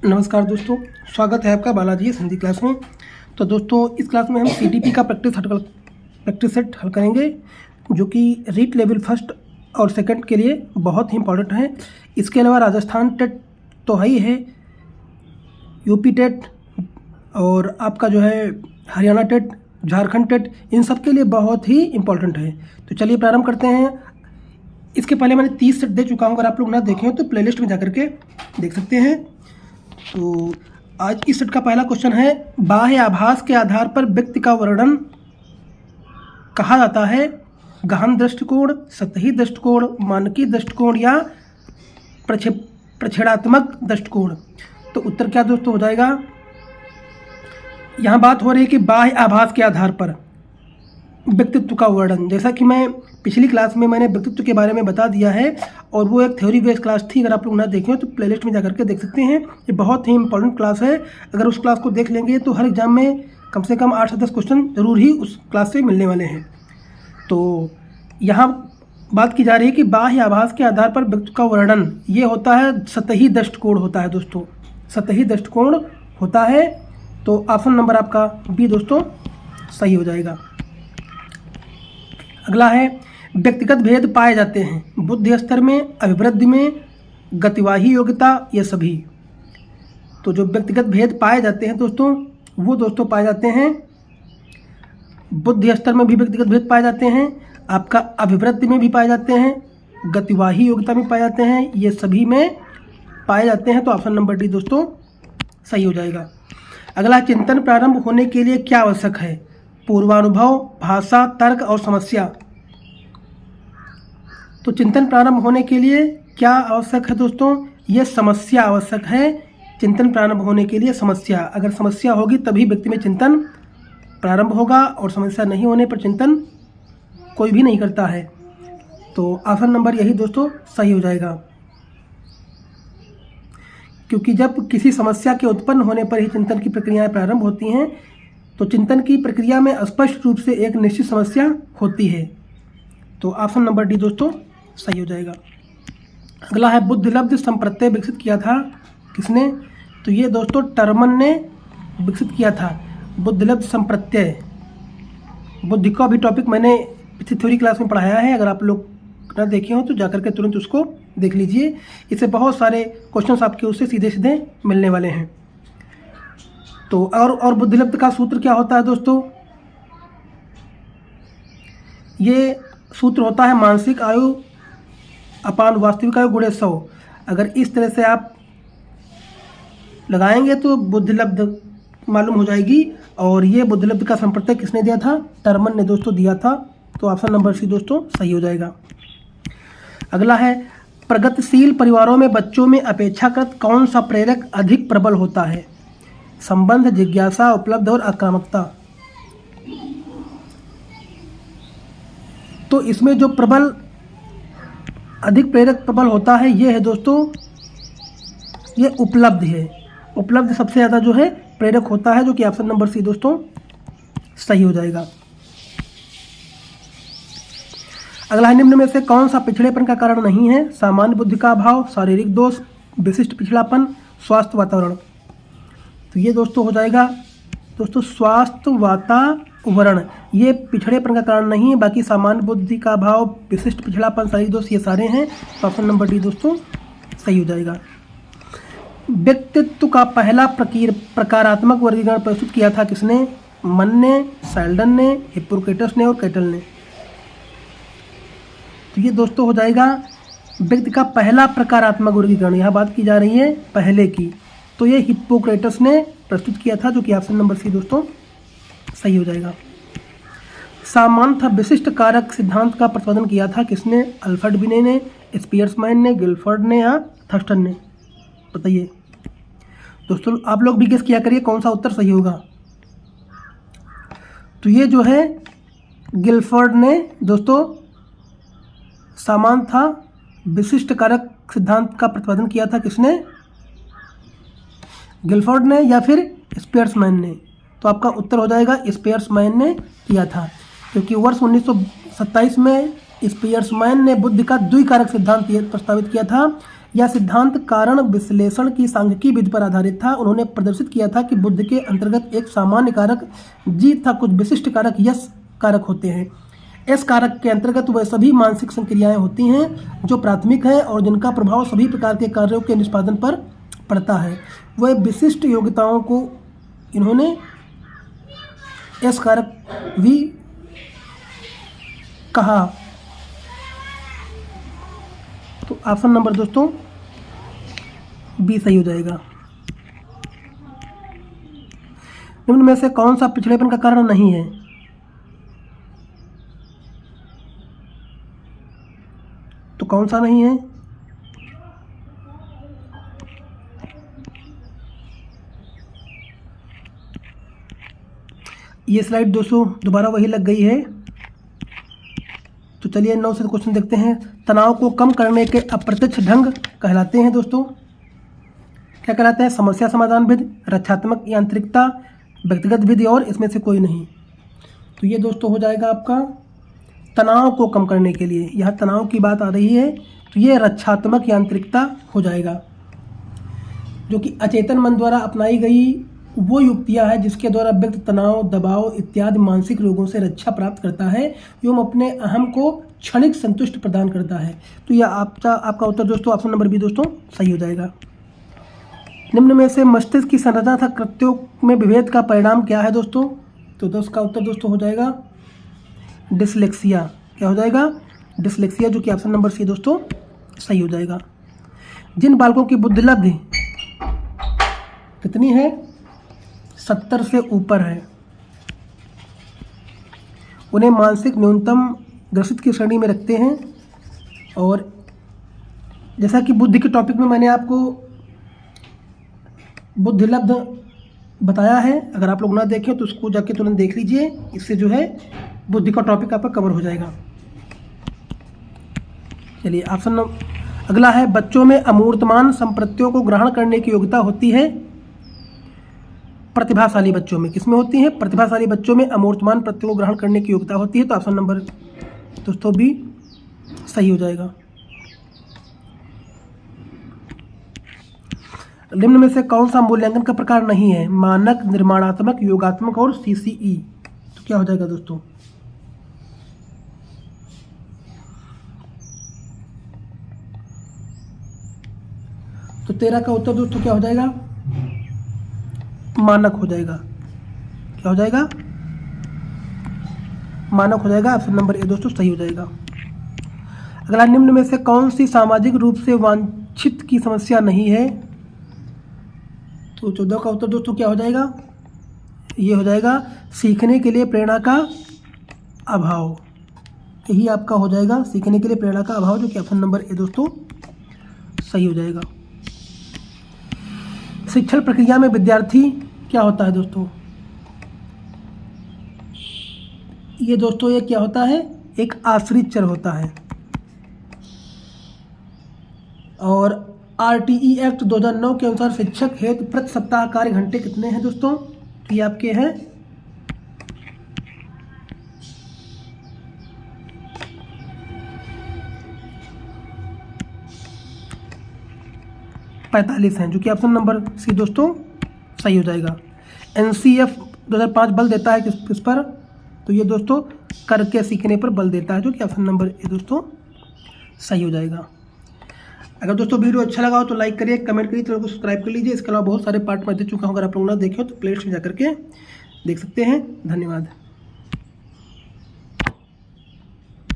नमस्कार दोस्तों, स्वागत है आपका बालाजी हिंदी क्लास में। तो दोस्तों, इस क्लास में हम सीटीपी का प्रैक्टिस सेट हल करेंगे, जो कि रीट लेवल फर्स्ट और सेकंड के लिए बहुत ही इंपॉर्टेंट है। इसके अलावा राजस्थान टेट तो है ही है, यूपी टेट और आपका जो है हरियाणा टेट, झारखंड टेट, इन सब के लिए बहुत ही इंपॉर्टेंट है। तो चलिए प्रारंभ करते हैं। इसके पहले मैंने 30 सेट दे चुका हूँ, अगर आप लोग ना देखें हो तो प्लेलिस्ट में जाकर के देख सकते हैं। तो आज इस सेट का पहला क्वेश्चन है, बाह्य आभास के आधार पर व्यक्ति का वर्णन कहा जाता है गहन दृष्टिकोण, सतही दृष्टिकोण, मानकी दृष्टिकोण या प्रक्षेपात्मक दृष्टिकोण। तो उत्तर क्या दोस्तों हो जाएगा? यहाँ बात हो रही है कि बाह्य आभास के आधार पर व्यक्तित्व का वर्णन। जैसा कि मैं पिछली क्लास में मैंने व्यक्तित्व के बारे में बता दिया है और वो एक थ्योरी बेस्ड क्लास थी। अगर आप लोग ना देखें तो प्लेलिस्ट में जाकर के देख सकते हैं। ये बहुत ही इंपॉर्टेंट क्लास है। अगर उस क्लास को देख लेंगे तो हर एग्जाम में कम से कम 8 से 10 क्वेश्चन जरूर ही उस क्लास से मिलने वाले हैं। तो यहाँ बात की जा रही है कि बाह्य आभास के आधार पर व्यक्तित्व का वर्णन ये होता है सतही दृष्टिकोण होता है दोस्तों, सतही दृष्टिकोण होता है। तो ऑप्शन नंबर आपका बी दोस्तों सही हो जाएगा। अगला है, व्यक्तिगत भेद पाए जाते हैं बुद्धि स्तर में, अभिवृद्धि में, गतिवाही योग्यता, ये सभी। तो जो व्यक्तिगत भेद पाए जाते हैं दोस्तों, वो दोस्तों पाए जाते हैं बुद्धि स्तर में भी व्यक्तिगत भेद पाए जाते हैं, आपका अभिवृद्धि में भी पाए जाते हैं, गतिवाही योग्यता में पाए जाते हैं, ये सभी में पाए जाते हैं। तो ऑप्शन नंबर डी दोस्तों सही हो जाएगा। अगला, चिंतन प्रारंभ होने के लिए क्या आवश्यक है? पूर्वानुभव, भाषा, तर्क और समस्या। तो चिंतन प्रारंभ होने के लिए क्या आवश्यक है दोस्तों? ये समस्या आवश्यक है। चिंतन प्रारंभ होने के लिए समस्या, अगर समस्या होगी तभी व्यक्ति में चिंतन प्रारंभ होगा, और समस्या नहीं होने पर चिंतन कोई भी नहीं करता है। तो ऑप्शन नंबर यही दोस्तों सही हो जाएगा, क्योंकि जब किसी समस्या के उत्पन्न होने पर ही चिंतन की प्रक्रियाएं प्रारंभ होती हैं। तो चिंतन की प्रक्रिया में स्पष्ट रूप से एक निश्चित समस्या होती है। तो ऑप्शन नंबर डी दोस्तों सही हो जाएगा। अगला है, बुद्धिलब्ध संप्रत्यय विकसित किया था किसने? तो ये दोस्तों टर्मन ने विकसित किया था बुद्धिलब्ध संप्रत्यय। बुद्धि का भी टॉपिक मैंने पिछली थ्योरी क्लास में पढ़ाया है, अगर आप लोग ना देखे हो तो जाकर के तुरंत उसको देख लीजिए। इससे बहुत सारे क्वेश्चंस आपके उससे सीधे सीधे मिलने वाले हैं। तो और बुद्धिलब्ध का सूत्र क्या होता है दोस्तों? ये सूत्र होता है मानसिक आयु अपान वास्तविक आयु गुणे 100। अगर इस तरह से आप लगाएंगे तो बुद्धिलब्ध मालूम हो जाएगी। और ये बुद्धिलब्ध का संप्रत्यय किसने दिया था? टर्मन ने दोस्तों दिया था। तो ऑप्शन नंबर सी दोस्तों सही हो जाएगा। अगला है, प्रगतिशील परिवारों में बच्चों में अपेक्षाकृत कौन सा प्रेरक अधिक प्रबल होता है? संबंध, जिज्ञासा, उपलब्ध और आक्रामकता। तो इसमें जो प्रबल अधिक प्रेरक प्रबल होता है ये है दोस्तों, ये उपलब्ध है। उपलब्ध सबसे ज़्यादा जो है प्रेरक होता है, जो कि ऑप्शन नंबर सी दोस्तों सही हो जाएगा। अगला है, निम्न में से कौन सा पिछड़ेपन का कारण नहीं है? सामान्य बुद्धि का अभाव, शारीरिक दोष, विशिष्ट पिछड़ापन, स्वास्थ्य वातावरण। तो ये दोस्तों हो जाएगा दोस्तों स्वास्थ्य वातावरण। ये पिछड़ेपन का कारण नहीं है, बाकी सामान्य बुद्धि का अभाव, विशिष्ट पिछड़ापन, शारीरिक दोष, ये सारे हैं। तो ऑप्शन नंबर डी दोस्तों सही हो जाएगा। व्यक्तित्व का पहला प्रकारात्मक वर्गीकरण प्रस्तुत किया था किसने? मन ने, सेल्डन ने, हिप्पोक्रेटस ने और कैटल ने। तो ये दोस्तों हो जाएगा व्यक्ति का पहला प्रकारात्मक वर्गीकरण। यहाँ बात की जा रही है पहले की, तो ये हिप्पोक्रेटस ने प्रस्तुत किया था, जो कि ऑप्शन नंबर सी दोस्तों सही हो जाएगा। सामान्य विशिष्ट कारक सिद्धांत का प्रतिपादन किया था किसने? अल्फ्रेड बिने ने, स्पियर्समैन ने, गिलफोर्ड ने या थर्स्टन ने? बताइए दोस्तों, आप लोग भी गेस किया करिए कौन सा उत्तर सही होगा। तो ये जो है गिलफोर्ड ने दोस्तों सामान्य विशिष्ट कारक सिद्धांत का प्रतिपादन किया था किसने? गिलफोर्ड ने या फिर स्पियर्समैन ने? तो आपका उत्तर हो जाएगा स्पियर्समैन ने किया था, क्योंकि वर्ष 1927 में स्पियर्समैन ने बुद्धि का द्विकारक सिद्धांत प्रस्तावित किया था। यह सिद्धांत कारण विश्लेषण की सांख्यिकी विधि पर आधारित था। उन्होंने प्रदर्शित किया था कि बुद्धि के अंतर्गत एक सामान्य कारक जी तथा कुछ विशिष्ट कारक यश कारक होते हैं। एस कारक के अंतर्गत वह सभी मानसिक संक्रियाएं होती हैं जो प्राथमिक हैं और जिनका प्रभाव सभी प्रकार के कार्यों के निष्पादन पर पड़ता है। वह विशिष्ट योग्यताओं को इन्होंने एस कारक भी कहा। तो ऑप्शन नंबर दोस्तों बी सही हो जाएगा। निम्न में से कौन सा पिछड़ेपन का कारण नहीं है? तो कौन सा नहीं है? ये स्लाइड दोस्तों दोबारा वही लग गई है। तो चलिए 9 से क्वेश्चन देखते हैं। तनाव को कम करने के अप्रत्यक्ष ढंग कहलाते हैं दोस्तों। क्या कहलाते हैं? समस्या समाधान विधि, रक्षात्मक यांत्रिकता, व्यक्तिगत विधि और इसमें से कोई नहीं। तो ये दोस्तों हो जाएगा आपका तनाव को कम करने के लिए। यहाँ तनाव की बात आ रही है तो ये रक्षात्मक यांत्रिकता हो जाएगा, जो कि अचेतन मन द्वारा अपनाई गई वो युक्तियाँ हैं जिसके द्वारा व्यक्ति तनाव, दबाव इत्यादि मानसिक रोगों से रक्षा प्राप्त करता है एवं अपने अहम को क्षणिक संतुष्टि प्रदान करता है। तो यह आपका उत्तर दोस्तों ऑप्शन नंबर बी दोस्तों सही हो जाएगा। निम्न में से मस्तिष्क की संरचना तथा कृत्यों में विभेद का परिणाम क्या है दोस्तों? तो उसका उत्तर दोस्तों हो जाएगा डिसलेक्सिया। क्या हो जाएगा? डिसलेक्सिया, जो कि ऑप्शन नंबर सी दोस्तों सही हो जाएगा। जिन बालकों की बुद्धि लब्धि कितनी है? 70 से ऊपर है, उन्हें मानसिक न्यूनतम ग्रसित की श्रेणी में रखते हैं। और जैसा कि बुद्धि के टॉपिक में मैंने आपको बुद्धिलब्ध बताया है, अगर आप लोग ना देखें तो उसको जाके तुरंत देख लीजिए। इससे जो है बुद्धि का टॉपिक आपका कवर हो जाएगा। चलिए ऑप्शन अगला है, बच्चों में अमूर्तमान संप्रत्तियों को ग्रहण करने की योग्यता होती है प्रतिभाशाली बच्चों में। किसमें होती है? प्रतिभाशाली बच्चों में अमूर्तमान प्रत्ययों को ग्रहण करने की योग्यता होती है। तो ऑप्शन नंबर दोस्तों बी सही हो जाएगा। निम्न में से कौन सा मूल्यांकन का प्रकार नहीं है? मानक, निर्माणात्मक, योगात्मक और सीसीई। तो क्या हो जाएगा दोस्तों? तो 13 का उत्तर दोस्तों क्या हो जाएगा? मानक हो जाएगा। क्या हो जाएगा? मानक हो जाएगा। ऑप्शन नंबर ए दोस्तों सही हो जाएगा। अगला, निम्न में से कौन सी सामाजिक रूप से वांछित की समस्या नहीं है? तो 14 का उत्तर दोस्तों क्या हो जाएगा? ये हो जाएगा सीखने के लिए प्रेरणा का अभाव। यही आपका हो जाएगा सीखने के लिए प्रेरणा का अभाव, जो कि ऑप्शन नंबर ए दोस्तों सही हो जाएगा। शिक्षण प्रक्रिया में विद्यार्थी क्या होता है दोस्तों? ये दोस्तों ये क्या होता है? एक आश्रित चर होता है। और आरटीई एक्ट 2009 के अनुसार शिक्षक हेतु प्रति सप्ताह कार्य घंटे कितने हैं दोस्तों? ये आपके हैं 45 हैं, जो कि ऑप्शन नंबर सी दोस्तों सही हो जाएगा। एनसीएफ 2005 बल देता है किस पर? तो ये दोस्तों करके सीखने पर बल देता है, जो कि ऑप्शन नंबर ए दोस्तों सही हो जाएगा। अगर दोस्तों वीडियो अच्छा लगा हो तो लाइक करिए, कमेंट करिए, चैनल को सब्सक्राइब कर लीजिए। इसके अलावा बहुत सारे पार्ट मैं दे चुका हूँ, अगर आप लोग ना देखें तो प्लेलिस्ट में जाकर के देख सकते हैं। धन्यवाद।